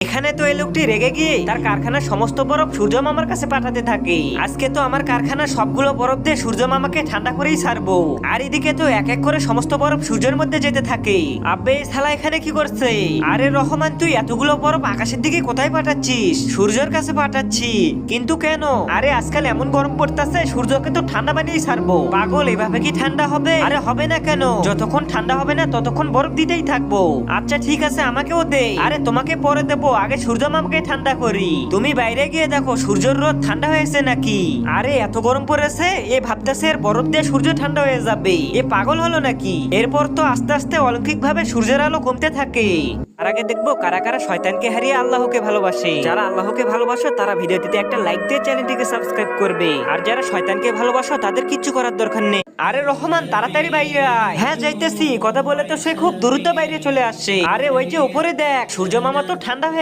এখানে তো এই লোকটি রেগে গিয়ে তার কারখানার সমস্ত বরফ সূর্য মামার কাছে পাঠাতে থাকে। আজকে তো আমার কারখানার সবগুলো বরফ দিয়ে সূর্য মামাকে ঠান্ডা করেই ছাড়বো। আর এদিকে তো এক এক করে সমস্ত বরফ সূর্যের মধ্যে যেতে থাকে। আব্বে এই শালা এখানে কি করছে? আরে রহমান, তুই এতগুলো বরফ আকাশের দিকে কোথায় পাঠাচ্ছিস? সূর্যের কাছে পাঠাচ্ছি। কিন্তু কেন? আরে আজকাল এমন গরম পড়তেছে, সূর্যকে তো ঠান্ডা বানিয়েই ছাড়বো। পাগল, এভাবে কি ঠান্ডা হবে? আরে হবে না কেন? যতক্ষণ ঠান্ডা হবে না ততক্ষণ বরফ দিতেই থাকবো। আচ্ছা ঠিক আছে, আমাকেও দে। আরে তোমাকে পরে দেবো, আগে সূর্য মামাকে ঠান্ডা করি। তুমি বাইরে গিয়ে দেখো সূর্যের রোদ ঠান্ডা হয়েছে নাকি। আরে এত গরম পড়েছে, এ ভাবতেছে এর বরফ দিয়ে সূর্য ঠান্ডা হয়ে যাবে। এ পাগল হলো নাকি? এরপর তো আস্তে আস্তে অলৌকিক ভাবে সূর্যের আলো কমতে থাকে। আর আগে দেখবো কারা কারা শয়তানকে হারিয়ে আল্লাহকে ভালোবাসে। যারা আল্লাহকে ভালোবাসো তারা ভিডিওটিতে একটা লাইক দিয়ে চ্যানেলটিকে সাবস্ক্রাইব করবে। আর যারা শয়তানকে ভালোবাসো তাদের কিচ্ছু করার দরকার নেই। আরে রহমান, তাড়াতাড়ি বাইরে আয়। হ্যাঁ যাইতেছি। কথা বলে তো সে খুব দ্রুত বাইরে চলে আসছে। আরে ওই যে উপরে দেখ, সূর্য মামা তো ঠান্ডা হয়ে